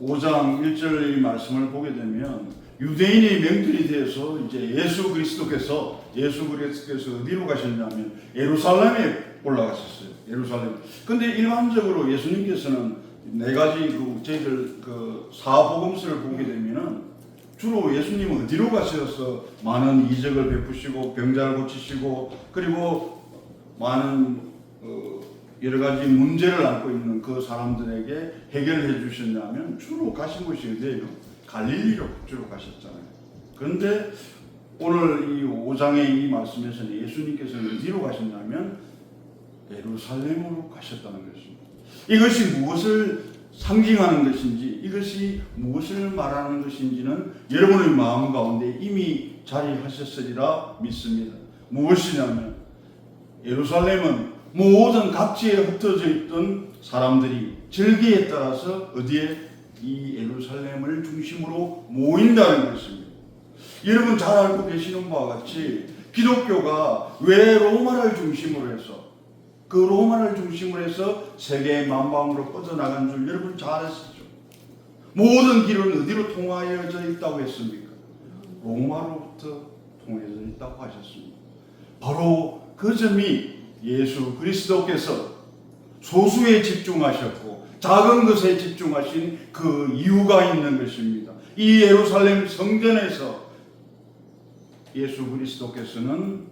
5장 1절 말씀을 보게 되면 유대인의 명절이 되어서 이제 예수 그리스도께서 어디로 가셨냐면 예루살렘에 올라가셨어요. 예루살렘. 근데 일반적으로 예수님께서는 네 가지 저희들 사복음서를 보게 되면은 주로 예수님은 어디로 가셔서 많은 이적을 베푸시고 병자를 고치시고 그리고 많은 여러 가지 문제를 안고 있는 그 사람들에게 해결해 주셨냐면 주로 가신 곳이 어디예요? 갈릴리로 주로 가셨잖아요. 그런데 오늘 이 5장의 이 말씀에서는 예수님께서는 어디로 가셨냐면 예루살렘으로 가셨다는 것입니다. 이것이 무엇을 상징하는 것인지 이것이 무엇을 말하는 것인지는 여러분의 마음 가운데 이미 자리하셨으리라 믿습니다. 무엇이냐면 예루살렘은 모든 각지에 흩어져 있던 사람들이 절기에 따라서 어디에 이 예루살렘을 중심으로 모인다는 것입니다. 여러분 잘 알고 계시는 바와 같이 기독교가 왜 로마를 중심으로 해서 그 로마를 중심으로 해서 세계 만방으로 뻗어나간 줄 여러분 잘 아시죠? 모든 길은 어디로 통하여져 있다고 했습니까? 로마로부터 통해져 있다고 하셨습니다. 바로 그 점이 예수 그리스도께서 소수에 집중하셨고 작은 것에 집중하신 그 이유가 있는 것입니다. 이 예루살렘 성전에서 예수 그리스도께서는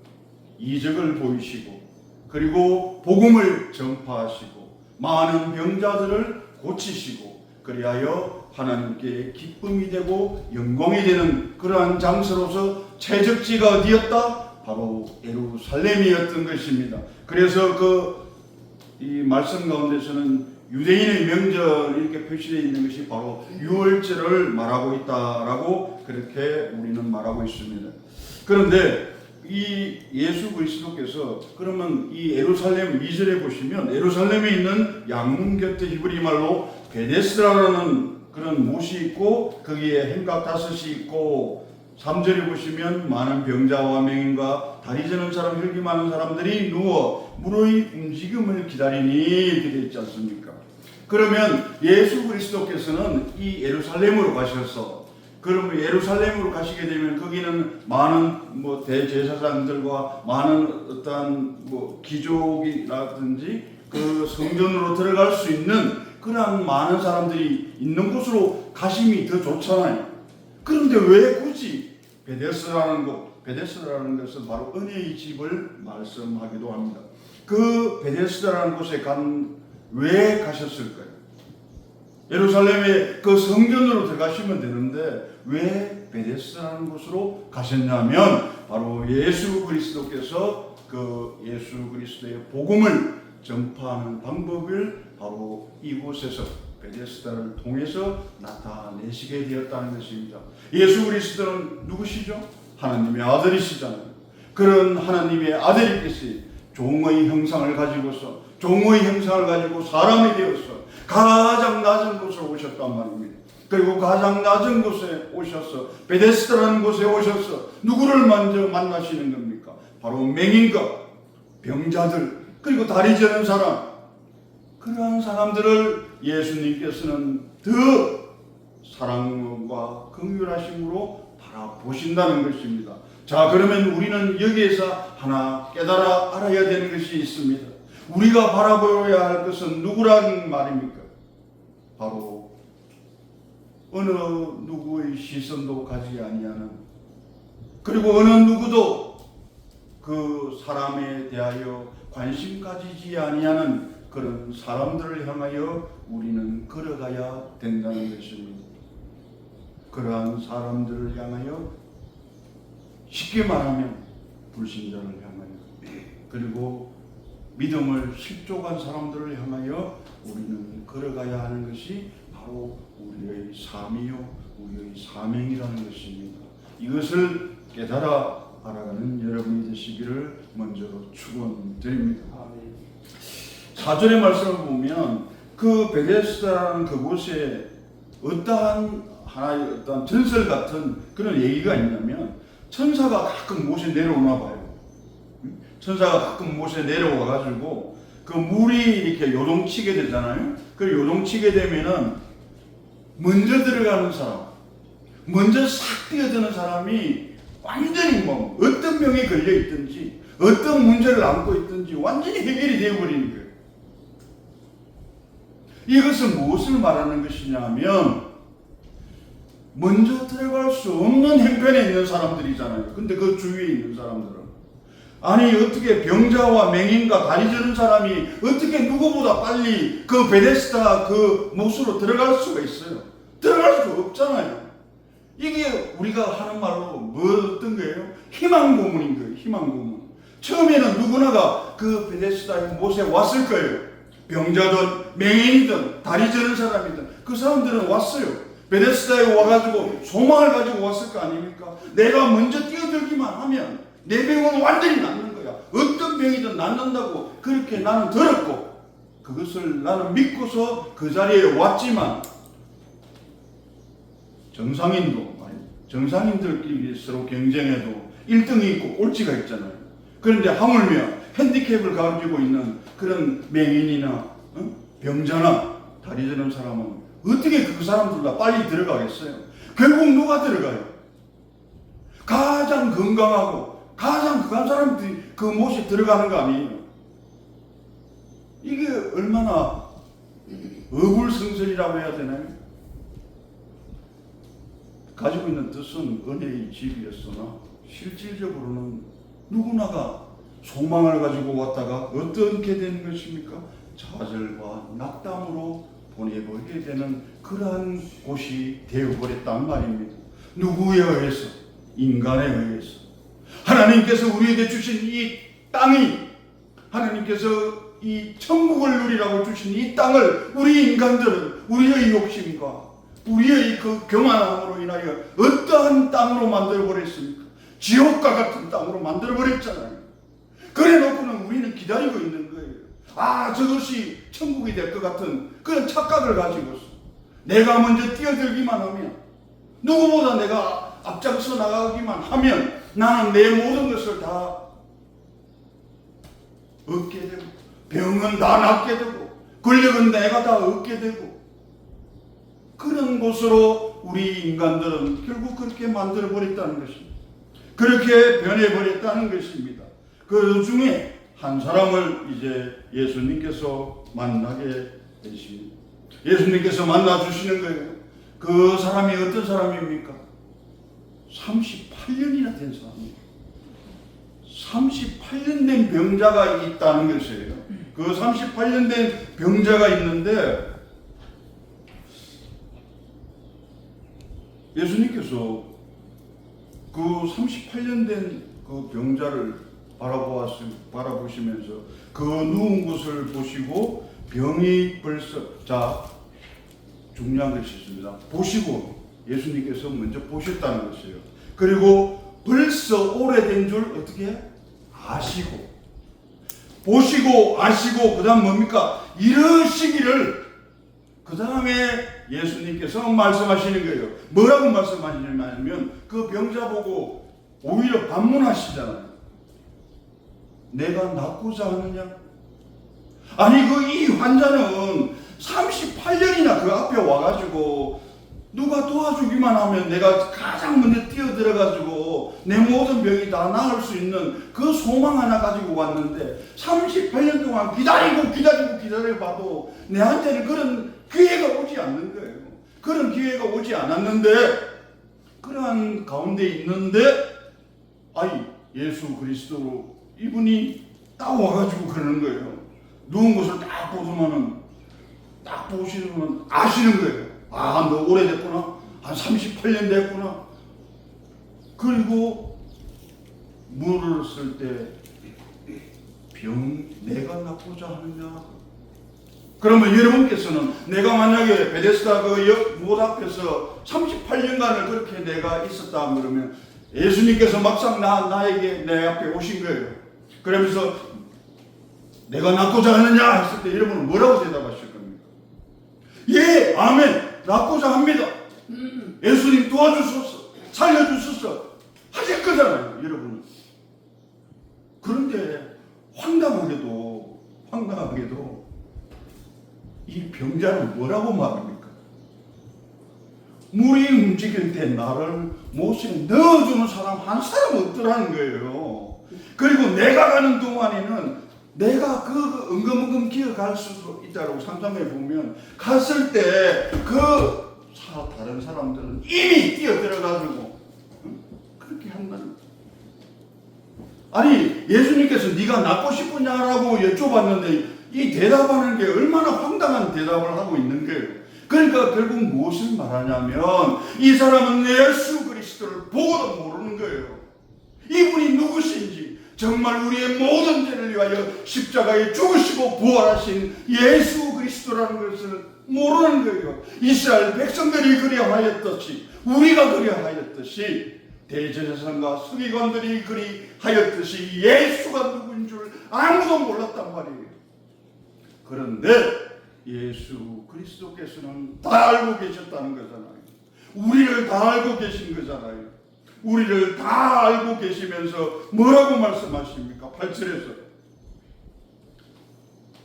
이적을 보이시고 그리고 복음을 전파하시고 많은 병자들을 고치시고 그리하여 하나님께 기쁨이 되고 영광이 되는 그러한 장소로서 최적지가 어디였다? 바로 예루살렘이었던 것입니다. 그래서 이 말씀 가운데서는 유대인의 명절 이렇게 표시되어 있는 것이 바로 유월절을 말하고 있다라고 그렇게 우리는 말하고 있습니다. 그런데 이 예수 그리스도께서 그러면 이 예루살렘 2절에 보시면 예루살렘에 있는 양문 곁에 히브리 말로 베데스다라는 그런 못이 있고 거기에 행각 5이 있고 3절에 보시면 많은 병자와 맹인과 다리 저는 사람 혈기 많은 사람들이 누워 물의 움직임을 기다리니 이렇게 되어 있지 않습니까? 그러면 예수 그리스도께서는 이 예루살렘으로 가셔서 그러면 예루살렘으로 가시게 되면 거기는 많은 대제사장들과 많은 어떠한 귀족이라든지 그 성전으로 들어갈 수 있는 그러한 많은 사람들이 있는 곳으로 가심이 더 좋잖아요. 그런데 왜 굳이 베데스다라는 것은 바로 은혜의 집을 말씀하기도 합니다. 그 베데스다라는 곳에 왜 가셨을까요? 예루살렘의 그 성전으로 들어가시면 되는데 왜 베데스다라는 곳으로 가셨냐면 바로 예수 그리스도께서 그 예수 그리스도의 복음을 전파하는 방법을 바로 이곳에서 베데스다를 통해서 나타내시게 되었다는 것입니다. 예수 그리스도는 누구시죠? 하나님의 아들이시잖아요. 그런 하나님의 아들이께서 종의 형상을 가지고서 사람이 되어서 가장 낮은 곳으로 오셨단 말입니다. 그리고 가장 낮은 곳에 오셔서 베데스다라는 곳에 오셔서 누구를 먼저 만나시는 겁니까? 바로 맹인과 병자들 그리고 다리 저는 사람 그러한 사람들을 예수님께서는 더 사랑과 긍휼하심으로 바라보신다는 것입니다. 자, 그러면 우리는 여기에서 하나 깨달아 알아야 되는 것이 있습니다. 우리가 바라보아야 할 것은 누구라는 말입니까? 바로 어느 누구의 시선도 가지지 아니하는 그리고 어느 누구도 그 사람에 대하여 관심 가지지 아니하는 그런 사람들을 향하여 우리는 걸어가야 된다는 것입니다. 그러한 사람들을 향하여 쉽게 말하면 불신자를 향하여 그리고 믿음을 실족한 사람들을 향하여 우리는 걸어가야 하는 것이 바로 우리의 삶이요 우리의 사명이라는 것입니다. 이것을 깨달아 알아가는 여러분이 되시기를 먼저로 축원드립니다. 4절의 말씀을 보면 그 베데스다라는 그곳에 어떠한 하나의 어떤 전설 같은 그런 얘기가 있냐면 천사가 가끔 못에 내려오나 봐요. 천사가 가끔 못에 내려와 가지고 그 물이 이렇게 요동치게 되잖아요. 그 요동치게 되면은 먼저 들어가는 사람, 먼저 싹 뛰어드는 사람이 완전히 뭐 어떤 병에 걸려 있든지 어떤 문제를 안고 있든지 완전히 해결이 되어버리는 거예요. 이것은 무엇을 말하는 것이냐 하면 먼저 들어갈 수 없는 형편에 있는 사람들이잖아요. 근데 그 주위에 있는 사람들은 아니 어떻게 병자와 맹인과 다리 저는 사람이 어떻게 누구보다 빨리 그 베데스다 그 못으로 들어갈 수가 있어요? 들어갈 수 없잖아요. 이게 우리가 하는 말로 뭐 어떤 거예요? 희망 고문인 거예요. 희망 고문. 처음에는 누구나가 그 베데스다의 못에 왔을 거예요. 병자든 맹인이든 다리 저는 사람이든 그 사람들은 왔어요. 베데스다에 와가지고 소망을 가지고 왔을 거 아닙니까? 내가 먼저 뛰어들기만 하면 내 병은 완전히 낫는 거야. 어떤 병이든 낫는다고 그렇게 나는 들었고 그것을 나는 믿고서 그 자리에 왔지만 정상인들끼리 서로 경쟁해도 1등이 있고 꼴찌가 있잖아요. 그런데 하물며 핸디캡을 가지고 있는 그런 맹인이나 병자나 다리 저는 사람은 어떻게 그 사람들보다 빨리 들어가겠어요? 결국 누가 들어가요? 가장 건강하고 가장 그한 사람들이 그 못에 들어가는 거 아니에요? 이게 얼마나 어불성설이라고 해야 되나요? 가지고 있는 뜻은 은혜의 집이었으나 실질적으로는 누구나가 소망을 가지고 왔다가 어떻게 되는 것입니까? 좌절과 낙담으로 보내버리게 되는 그러한 곳이 되어버렸단 말입니다. 누구에 의해서? 인간에 의해서. 하나님께서 우리에게 주신 이 땅이, 하나님께서 이 천국을 누리라고 주신 이 땅을 우리 인간들은 우리의 욕심과 우리의 그 교만함으로 인하여 어떠한 땅으로 만들어버렸습니까? 지옥과 같은 땅으로 만들어버렸잖아요. 그래 놓고는 우리는 기다리고 있는 거예요. 아, 저것이 천국이 될 것 같은 그런 착각을 가지고서 내가 먼저 뛰어들기만 하면, 누구보다 내가 앞장서 나가기만 하면 나는 내 모든 것을 다 얻게 되고, 병은 다 낫게 되고, 권력은 내가 다 얻게 되고, 그런 곳으로 우리 인간들은 결국 그렇게 만들어버렸다는 것입니다. 그렇게 변해버렸다는 것입니다. 그 중에 한 사람을 이제 예수님께서 만나게 되십니다. 예수님께서 만나주시는 거예요. 그 사람이 어떤 사람입니까? 38년이나 된 사람입니다. 38년 된 병자가 있다는 것이에요. 그 38년 된 병자가 있는데 예수님께서 그 38년 된 그 병자를 바라보시면서 그 누운 것을 보시고 병이 벌써, 자, 중요한 것이 있습니다. 보시고, 예수님께서 먼저 보셨다는 것이에요. 그리고 벌써 오래된 줄 어떻게 아시고, 보시고 아시고, 그 다음 뭡니까? 이러시기를, 그 다음에 예수님께서 말씀하시는 거예요. 뭐라고 말씀하시냐면 그 병자 보고 오히려 반문하시잖아요. 내가 낫고자 하느냐? 아니 그 이 환자는 38년이나 그 앞에 와가지고 누가 도와주기만 하면 내가 가장 먼저 뛰어들어가지고 내 모든 병이 다 나을 수 있는 그 소망 하나 가지고 왔는데 38년 동안 기다려봐도 내한테는 그런 기회가 오지 않는 거예요. 그런 기회가 오지 않았는데, 그러한 가운데 있는데 아니 예수 그리스도로 이분이 딱 와가지고 그러는 거예요. 누운 것을 딱 보시면은, 딱 보시면 아시는 거예요. 아, 너 오래됐구나. 한 38년 됐구나. 그리고 물었을 때 병 내가 낫고자 하느냐? 그러면 여러분께서는 내가 만약에 베데스다 그 못 앞에서 38년간을 그렇게 내가 있었다 그러면 예수님께서 막상 나에게 내 앞에 오신 거예요. 그러면서 내가 낫고자 하느냐 했을 때 여러분은 뭐라고 대답하실 겁니까? 예, 아멘, 낫고자 합니다. 예수님 도와주소서, 살려주소서 하실 거잖아요, 여러분은. 그런데 황당하게도 이 병자는 뭐라고 말합니까? 물이 움직일 때 나를 못에 넣어주는 사람 한 사람 없더라는 거예요. 그리고 내가 가는 동안에는 내가 그 은금은금 기어갈 수도 있다고 상상해 보면, 갔을 때 다른 사람들은 이미 뛰어들어가지고 그렇게 한다는 거예요. 아니, 예수님께서 네가 낫고 싶으냐라고 여쭤봤는데 이 대답하는 게 얼마나 황당한 대답을 하고 있는 거예요. 그러니까 결국 무엇을 말하냐면, 이 사람은 예수 그리스도를 보고도 모르는 거예요. 이분이 누구신지, 정말 우리의 모든 죄를 위하여 십자가에 죽으시고 부활하신 예수 그리스도라는 것을 모르는 거예요. 이스라엘 백성들이 그리하였듯이, 우리가 그리하였듯이, 대제사장과 서기관들이 그리하였듯이 예수가 누구인 줄 아무도 몰랐단 말이에요. 그런데 예수 그리스도께서는 다 알고 계셨다는 거잖아요. 우리를 다 알고 계신 거잖아요. 우리를 다 알고 계시면서 뭐라고 말씀하십니까? 8절에서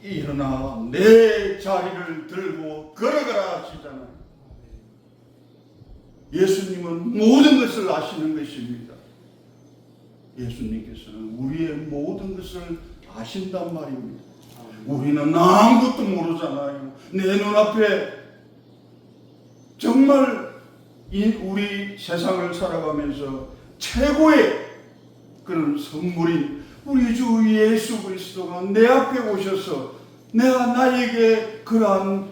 일어나 내 자리를 들고 걸어가라 하시잖아요. 예수님은 모든 것을 아시는 것입니다. 예수님께서는 우리의 모든 것을 아신단 말입니다. 우리는 아무것도 모르잖아요. 내 눈앞에 정말 우리 세상을 살아가면서 최고의 그런 선물인 우리 주 예수 그리스도가 내 앞에 오셔서 나에게 그러한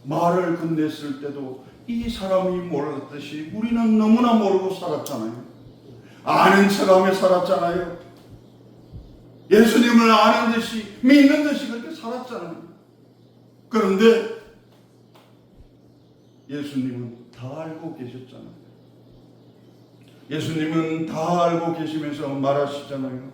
말을 건넸을 때도 이 사람이 몰랐듯이 우리는 너무나 모르고 살았잖아요. 아는 척하며 살았잖아요. 예수님을 아는 듯이 믿는 듯이 그렇게 살았잖아요. 그런데 예수님은 다 알고 계셨잖아요. 예수님은 다 알고 계시면서 말하시잖아요.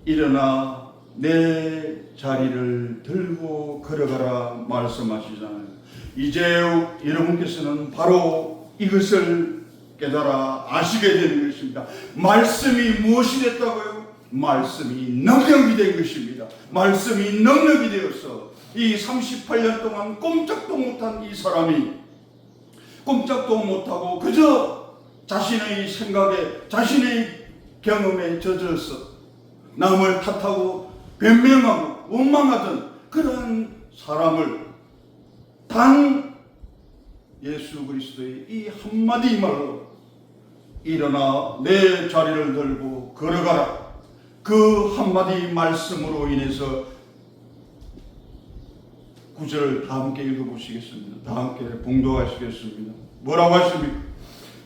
일어나 내 자리를 들고 걸어가라 말씀하시잖아요. 이제 여러분께서는 바로 이것을 깨달아 아시게 되는 것입니다. 말씀이 무엇이 됐다고요? 말씀이 능력이 된 것입니다. 말씀이 능력이 되어서 이 38년 동안 꼼짝도 못한 이 사람이 꼼짝도 못하고 그저 자신의 생각에, 자신의 경험에 젖어서 남을 탓하고 변명하고 원망하던 그런 사람을 단 예수 그리스도의 이 한마디 말로 일어나 내 자리를 들고 걸어가라, 그 한마디 말씀으로 인해서 9절 다 함께 읽어보시겠습니다. 다 함께 봉독하시겠습니다. 뭐라고 하십니까?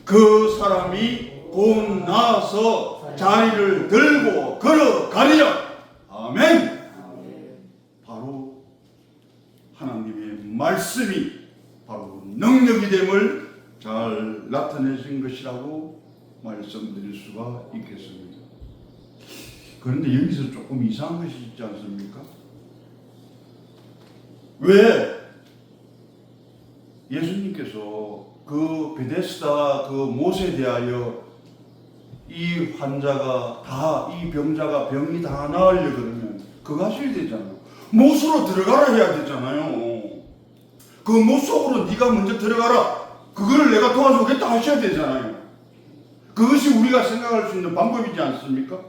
그 사람이 곧 나아서 자리를 들고 걸어가리라. 아멘. 바로 하나님의 말씀이 바로 능력이 됨을 잘 나타내신 것이라고 말씀드릴 수가 있겠습니다. 그런데 여기서 조금 이상한 것이 있지 않습니까? 왜 예수님께서 그 베데스다 그 못에 대하여 이 환자가 다, 이 병자가 병이 다 나으려 그러면 그거 하셔야 되잖아요. 못으로 들어가라 해야 되잖아요. 그 못 속으로 네가 먼저 들어가라, 그거를 내가 도와주겠다 하셔야 되잖아요. 그것이 우리가 생각할 수 있는 방법이지 않습니까?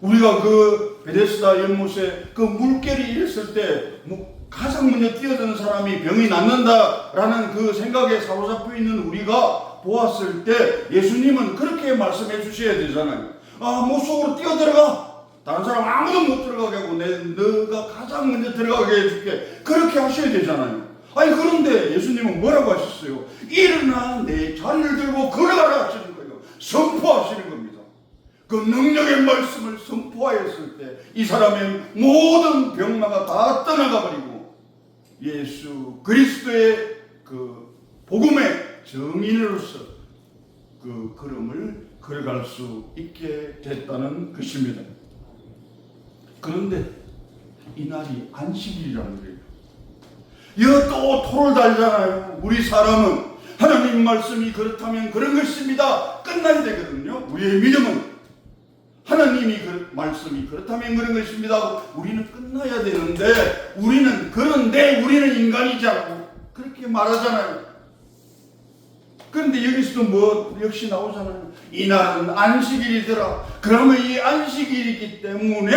우리가 그 베데스다 연못에 그 물결이 일었을 때 가장 먼저 뛰어드는 사람이 병이 낫는다라는 그 생각에 사로잡혀 있는 우리가 보았을 때 예수님은 그렇게 말씀해 주셔야 되잖아요. 못 속으로 뛰어들어가, 다른 사람 아무도 못 들어가게 하고 너가 가장 먼저 들어가게 해줄게, 그렇게 하셔야 되잖아요. 아니 그런데 예수님은 뭐라고 하셨어요? 일어나 내 자리를 들고 걸어가라 하시는 거예요. 선포하시는 겁니다. 그 능력의 말씀을 선포하였을 때 이 사람의 모든 병마가 다 떠나가 버리고 예수 그리스도의 그 복음의 증인으로서 그 걸음을 걸어갈 수 있게 됐다는 것입니다. 그런데 이날이 안식일이라는 거예요. 이거 또 토를 달잖아요. 우리 사람은 하나님 말씀이 그렇다면 그런 것입니다. 끝나야 되거든요. 우리의 믿음은 하나님이 말씀이 그렇다면 그런 것입니다. 우리는 끝나야 되는데 그런데 우리는 인간이지 않고 그렇게 말하잖아요. 그런데 여기서도 뭐 역시 나오잖아요. 이날은 안식일이더라. 그러면 이 안식일이기 때문에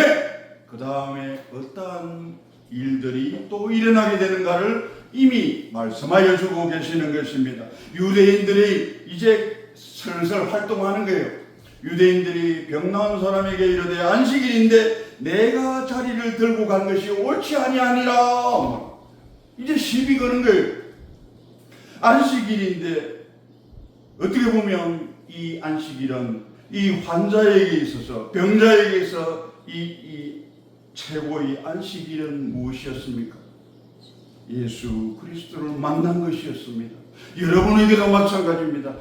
그 다음에 어떠한 일들이 또 일어나게 되는가를 이미 말씀하여 주고 계시는 것입니다. 유대인들이 이제 슬슬 활동하는 거예요. 유대인들이 병 나은 사람에게 이르되 안식일인데 내가 자리를 들고 간 것이 옳지 아니하니라. 이제 시비 거는 거예요. 안식일인데 어떻게 보면 이 안식일은 이 환자에게 있어서 병자에게 있어 이 최고의 안식일은 무엇이었습니까? 예수 그리스도를 만난 것이었습니다. 여러분에게도 마찬가지입니다.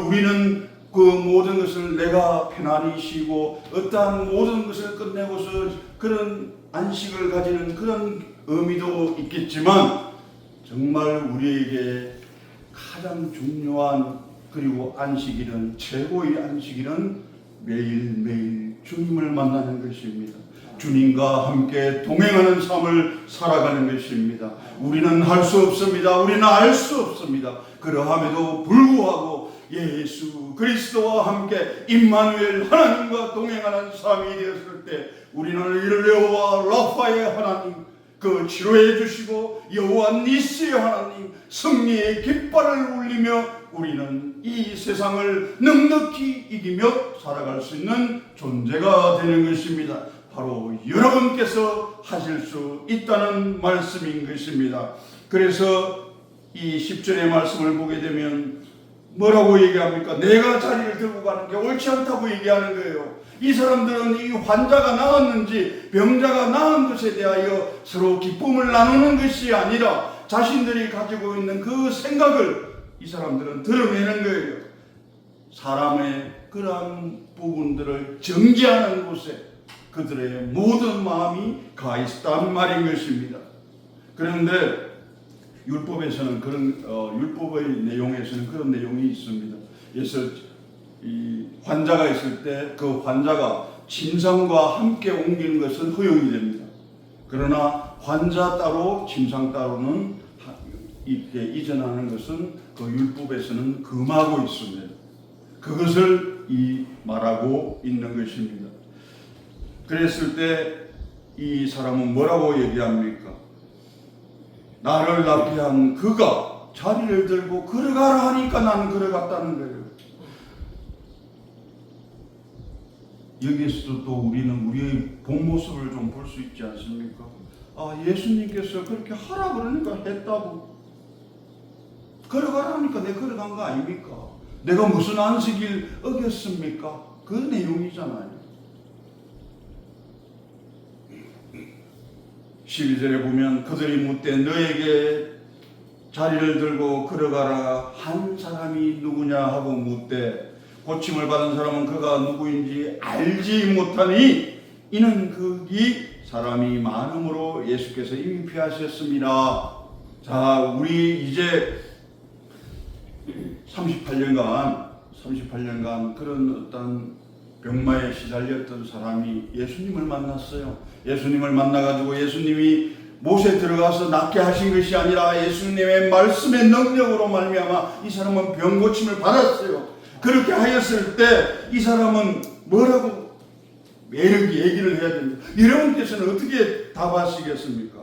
우리는 그 모든 것을 내가 편안히 쉬고 어떠한 모든 것을 끝내고서 그런 안식을 가지는 그런 의미도 있겠지만 정말 우리에게 가장 중요한 그리고 안식일은 최고의 안식일은 매일매일 주님을 만나는 것입니다. 주님과 함께 동행하는 삶을 살아가는 것입니다. 우리는 할 수 없습니다. 우리는 알 수 없습니다. 그러함에도 불구하고 예수 그리스도와 함께 임마누엘 하나님과 동행하는 삶이 되었을 때 우리는 이를 여호와 라파의 하나님 그 치료해 주시고 여호와 니스의 하나님 승리의 깃발을 울리며 우리는 이 세상을 넉넉히 이기며 살아갈 수 있는 존재가 되는 것입니다. 바로 여러분께서 하실 수 있다는 말씀인 것입니다. 그래서 이 10절의 말씀을 보게 되면 뭐라고 얘기합니까? 내가 자리를 들고 가는 게 옳지 않다고 얘기하는 거예요. 이 사람들은 이 환자가 나았는지 병자가 나은 것에 대하여 서로 기쁨을 나누는 것이 아니라 자신들이 가지고 있는 그 생각을 이 사람들은 드러내는 거예요. 사람의 그러한 부분들을 정지하는 곳에 그들의 모든 마음이 가 있었단 말인 것입니다. 그런데 율법에서는 율법의 내용에서는 그런 내용이 있습니다. 그래서 이 환자가 있을 때 그 환자가 침상과 함께 옮기는 것은 허용이 됩니다. 그러나 환자 따로 침상 따로는 이렇게 이전하는 것은 그 율법에서는 금하고 있습니다. 그것을 말하고 있는 것입니다. 그랬을 때 이 사람은 뭐라고 얘기합니까? 나를 낫게 한 그가 자리를 들고 걸어가라 하니까 나는 걸어갔다는 거예요. 여기에서도 또 우리는 우리의 본 모습을 좀 볼 수 있지 않습니까? 예수님께서 그렇게 하라 그러니까 했다고. 걸어가라 하니까 내가 걸어간 거 아닙니까? 내가 무슨 안식일 어겼습니까? 그 내용이잖아요. 12절에 보면 그들이 묻되 너에게 자리를 들고 걸어가라 한 사람이 누구냐 하고 묻되 고침을 받은 사람은 그가 누구인지 알지 못하니 이는 그이 사람이 많음으로 예수께서 이미 피하셨습니다. 자, 우리 이제 38년간 그런 어떤 병마에 시달렸던 사람이 예수님을 만났어요. 예수님을 만나가지고 예수님이 못에 들어가서 낫게 하신 것이 아니라 예수님의 말씀의 능력으로 말미암아 이 사람은 병 고침을 받았어요. 그렇게 하였을 때 이 사람은 뭐라고 얘기를 해야 됩니다. 여러분께서는 어떻게 답하시겠습니까?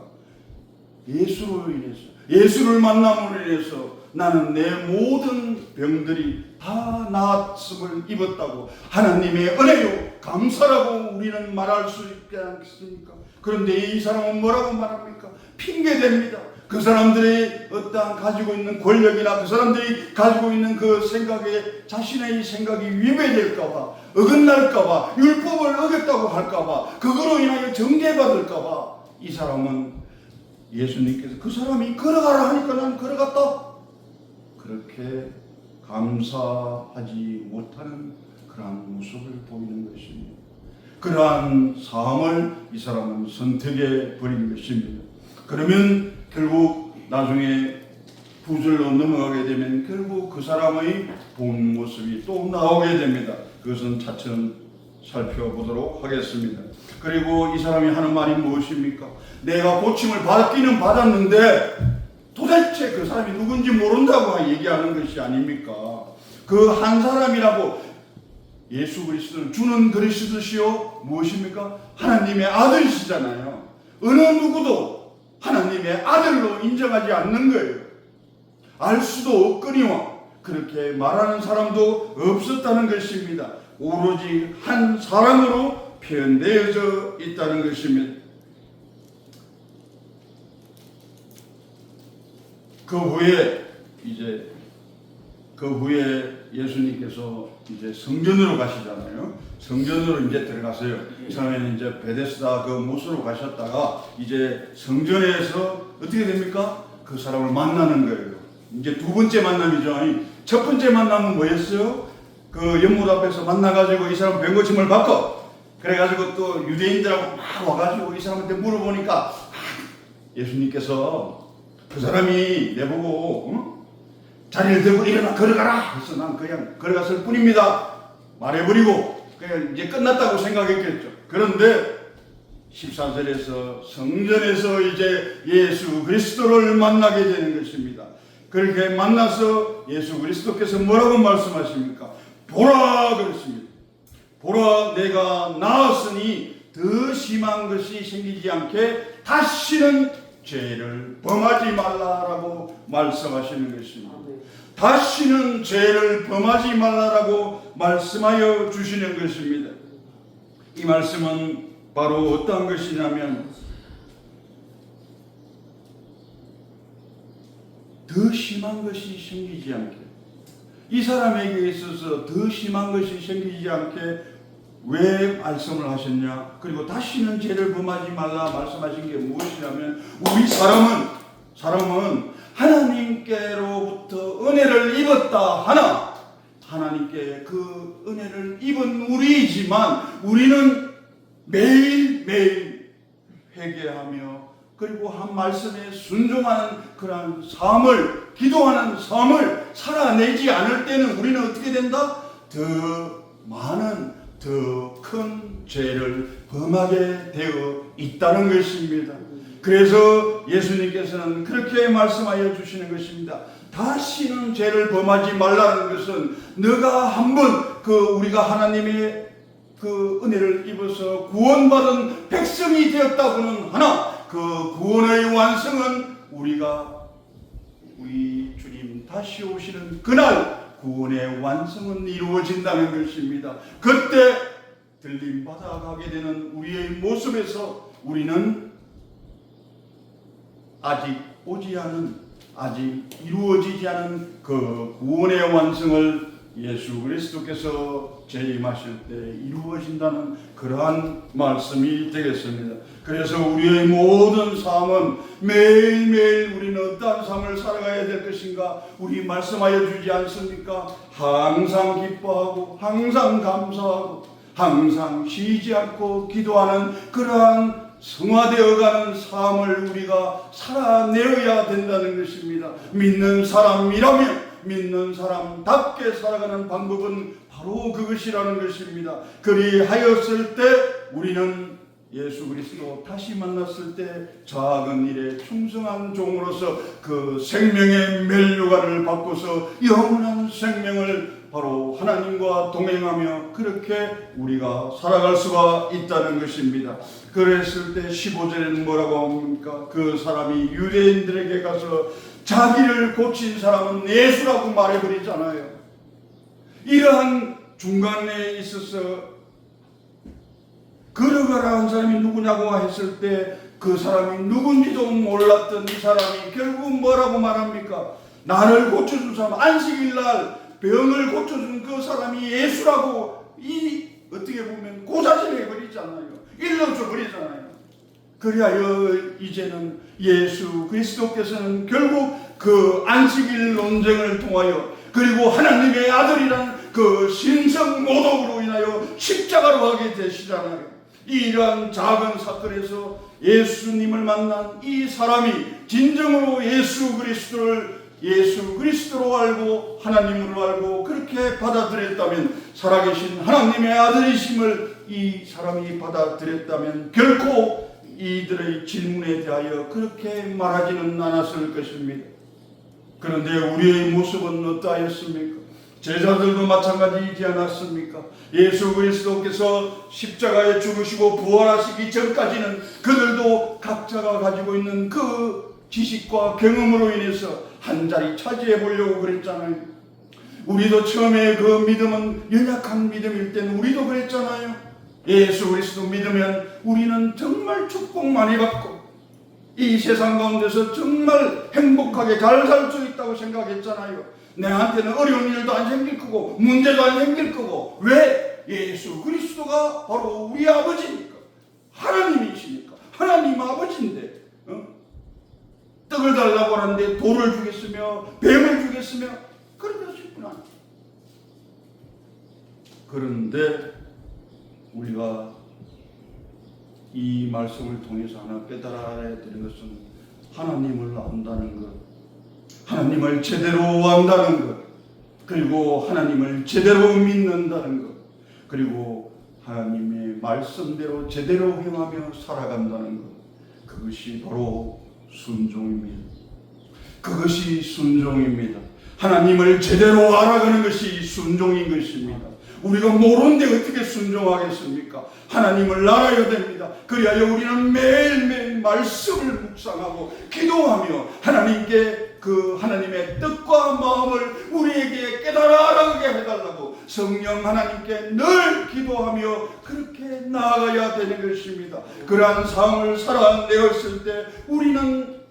예수로 인해서, 예수를 만남으로 인해서 나는 내 모든 병들이 다 나았음을 입었다고 하나님의 은혜요 감사라고 우리는 말할 수 있지 않겠습니까? 그런데 이 사람은 뭐라고 말합니까? 핑계댑니다. 그 사람들이 어떠한 가지고 있는 권력이나 그 사람들이 가지고 있는 그 생각에 자신의 생각이 위배될까봐, 어긋날까봐, 율법을 어겼다고 할까봐, 그거로 인하여 정죄받을까봐 이 사람은 예수님께서 그 사람이 걸어가라 하니까 난 걸어갔다. 그렇게 감사하지 못하는 그러한 모습을 보이는 것입니다. 그러한 삶을 이 사람은 선택해 버린 것입니다. 그러면 결국 나중에 구절로 넘어가게 되면 결국 그 사람의 본 모습이 또 나오게 됩니다. 그것은 차츰 살펴보도록 하겠습니다. 그리고 이 사람이 하는 말이 무엇입니까? 내가 고침을 받기는 받았는데 도대체 그 사람이 누군지 모른다고 얘기하는 것이 아닙니까? 그 한 사람이라고 예수 그리스도를 주는 그리스도시요 무엇입니까? 하나님의 아들이시잖아요. 어느 누구도 하나님의 아들로 인정하지 않는 거예요. 알 수도 없거니와 그렇게 말하는 사람도 없었다는 것입니다. 오로지 한 사람으로 표현되어져 있다는 것입니다. 그 후에 예수님께서 이제 성전으로 가시잖아요. 성전으로 이제 들어가세요. 처음에는 이제 베데스다 그 못으로 가셨다가 이제 성전에서 어떻게 됩니까? 그 사람을 만나는 거예요. 이제 두 번째 만남이죠. 첫 번째 만남은 뭐였어요? 그 연못 앞에서 만나가지고 이 사람 병고침을 받고 그래가지고 또 유대인들하고 막 와가지고 이 사람한테 물어보니까 예수님께서 그 사람이 내보고 자리를 들고 일어나 걸어가라. 그래서 난 그냥 걸어갔을 뿐입니다. 말해버리고 그냥 이제 끝났다고 생각했겠죠. 그런데 14절에서 성전에서 이제 예수 그리스도를 만나게 되는 것입니다. 그렇게 만나서 예수 그리스도께서 뭐라고 말씀하십니까? 보라 그랬습니다. 보라 내가 나았으니 더 심한 것이 생기지 않게 다시는 죄를 범하지 말라라고 말씀하시는 것입니다. 다시는 죄를 범하지 말라라고 말씀하여 주시는 것입니다. 이 말씀은 바로 어떤 것이냐면 더 심한 것이 생기지 않게, 이 사람에게 있어서 더 심한 것이 생기지 않게 왜 말씀을 하셨냐? 그리고 다시는 죄를 범하지 말라 말씀하신 게 무엇이냐면 우리 사람은 하나님께로부터 은혜를 입었다 하나 하나님께 그 은혜를 입은 우리이지만 우리는 매일매일 회개하며 그리고 한 말씀에 순종하는 그러한 삶을, 기도하는 삶을 살아내지 않을 때는 우리는 어떻게 된다? 더 많은 더 큰 죄를 범하게 되어 있다는 것입니다. 그래서 예수님께서는 그렇게 말씀하여 주시는 것입니다. 다시는 죄를 범하지 말라는 것은 너가 한번 우리가 하나님의 그 은혜를 입어서 구원받은 백성이 되었다고는 하나 그 구원의 완성은 우리 주님 다시 오시는 그날 구원의 완성은 이루어진다는 것입니다. 그때 들림받아 가게 되는 우리의 모습에서 우리는 아직 이루어지지 않은 그 구원의 완성을 예수 그리스도께서 재림하실 때 이루어진다는 그러한 말씀이 되겠습니다. 그래서 우리의 모든 삶은 매일매일 우리는 어떠한 삶을 살아가야 될 것인가? 우리 말씀하여 주지 않습니까? 항상 기뻐하고 항상 감사하고 항상 쉬지 않고 기도하는 그러한 성화되어가는 삶을 우리가 살아내어야 된다는 것입니다. 믿는 사람이라면 믿는 사람답게 살아가는 방법은 바로 그것이라는 것입니다. 그리하였을 때 우리는 예수 그리스도 다시 만났을 때 작은 일에 충성한 종으로서 그 생명의 멸류관을 바꿔서 영원한 생명을 바로 하나님과 동행하며 그렇게 우리가 살아갈 수가 있다는 것입니다. 그랬을 때 15절에는 뭐라고 합니까? 그 사람이 유대인들에게 가서 자기를 고친 사람은 예수라고 말해버리잖아요. 이러한 중간에 있어서 걸어가라 한 사람이 누구냐고 했을 때 그 사람이 누군지도 몰랐던 이 사람이 결국 뭐라고 말합니까? 나를 고쳐준 사람, 안식일날 병을 고쳐준 그 사람이 예수라고 어떻게 보면 고사질해 버리잖아요. 일러줘 버리잖아요. 그리하여 이제는 예수 그리스도께서는 결국 그 안식일 논쟁을 통하여 그리고 하나님의 아들이라는 그 신성 모독으로 인하여 십자가로 가게 되시잖아요. 이러한 작은 사건에서 예수님을 만난 이 사람이 진정으로 예수 그리스도로 알고 하나님으로 알고 그렇게 받아들였다면, 살아계신 하나님의 아들이심을 이 사람이 받아들였다면 결코 이들의 질문에 대하여 그렇게 말하지는 않았을 것입니다. 그런데 우리의 모습은 어떠하였습니까? 제자들도 마찬가지이지 않았습니까? 예수 그리스도께서 십자가에 죽으시고 부활하시기 전까지는 그들도 각자가 가지고 있는 그 지식과 경험으로 인해서 한 자리 차지해 보려고 그랬잖아요. 우리도 처음에 그 믿음은 연약한 믿음일 때는 우리도 그랬잖아요. 예수 그리스도 믿으면 우리는 정말 축복 많이 받고 이 세상 가운데서 정말 행복하게 잘 살 수 있다고 생각했잖아요. 내한테는 어려운 일도 안 생길 거고 문제도 안 생길 거고. 왜? 예수 그리스도가 바로 우리 아버지니까, 하나님이시니까. 하나님 아버지인데 떡을 달라고 하는데 돌을 주겠으며 뱀을 주겠으며 그러다 싶구나. 그런데 우리가 이 말씀을 통해서 하나 깨달아야 되는 것은 하나님을 안다는 것, 하나님을 제대로 안다는 것, 그리고 하나님을 제대로 믿는다는 것, 그리고 하나님의 말씀대로 제대로 행하며 살아간다는 것, 그것이 바로 순종입니다. 그것이 순종입니다. 하나님을 제대로 알아가는 것이 순종인 것입니다. 우리가 모르는데 어떻게 순종하겠습니까? 하나님을 알아야 됩니다. 그리하여 우리는 매일매일 말씀을 묵상하고 기도하며 하나님께 그 하나님의 뜻과 마음을 우리에게 깨달아 알아가게 해달라고 성령 하나님께 늘 기도하며 그렇게 나아가야 되는 것입니다. 그러한 삶을 살아내었을 때 우리는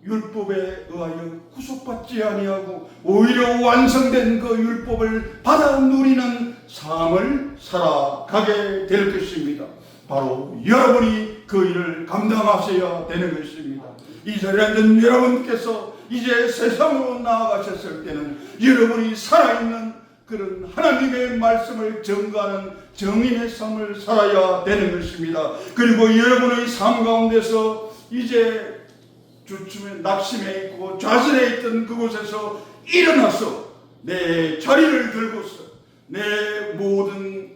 율법에 의하여 구속받지 아니하고 오히려 완성된 그 율법을 받아 누리는 삶을 살아가게 될 것입니다. 바로 여러분이 그 일을 감당하셔야 되는 것입니다. 이 자리에 앉은 여러분께서 이제 세상으로 나아가셨을 때는 여러분이 살아있는 그런 하나님의 말씀을 증거하는 정인의 삶을 살아야 되는 것입니다. 그리고 여러분의 삶 가운데서 이제 주춤에 낙심해 있고 좌절해 있던 그곳에서 일어나서 내 자리를 들고서 내 모든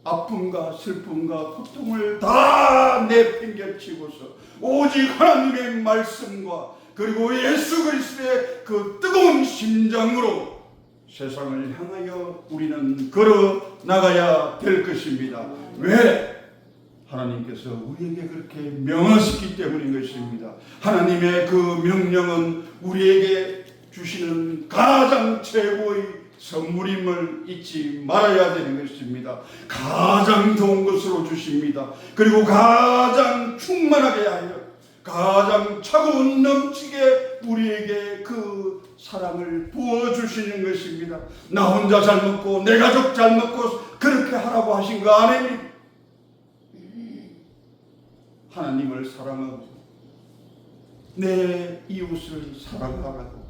아픔과 슬픔과 고통을 다 내팽개치고서 오직 하나님의 말씀과 그리고 예수 그리스도의 그 뜨거운 심장으로 세상을 향하여 우리는 걸어 나가야 될 것입니다. 왜? 하나님께서 우리에게 그렇게 명하셨기 때문인 것입니다. 하나님의 그 명령은 우리에게 주시는 가장 최고의 선물임을 잊지 말아야 되는 것입니다. 가장 좋은 것으로 주십니다. 그리고 가장 충만하게 하여 가장 차가운 넘치게 우리에게 그 사랑을 부어주시는 것입니다. 나 혼자 잘 먹고 내 가족 잘 먹고 그렇게 하라고 하신 거 아닙니까? 하나님을 사랑하고 내 이웃을 사랑하라고,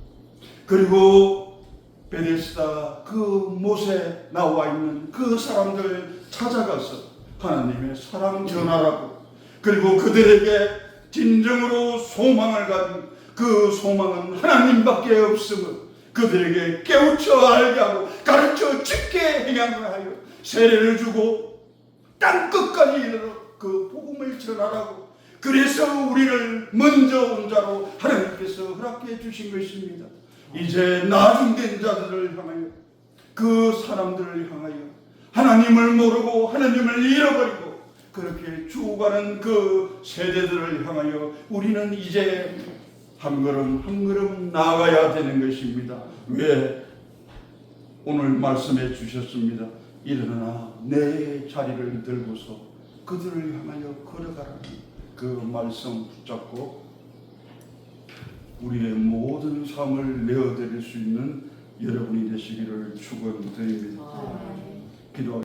그리고 베데스다 그 못에 나와 있는 그 사람들 찾아가서 하나님의 사랑 전하라고, 그리고 그들에게 진정으로 소망을 가진 그 소망은 하나님밖에 없음을 그들에게 깨우쳐 알게 하고 가르쳐 짓게 행하여 세례를 주고 땅 끝까지 이르러 그 복음을 전하라고. 그래서 우리를 먼저 온 자로 하나님께서 허락해 주신 것입니다. 이제 나중된 자들을 향하여, 그 사람들을 향하여 하나님을 모르고 하나님을 잃어버리고 그렇게 죽어가는 그 세대들을 향하여 우리는 이제 한 걸음 한 걸음 나아가야 되는 것입니다. 왜? 오늘 말씀해 주셨습니다. 일어나 내 자리를 들고서 그들을 향하여 걸어가라는 그 말씀 붙잡고 우리의 모든 삶을 내어드릴 수 있는 여러분이 되시기를 축원드립니다. 기도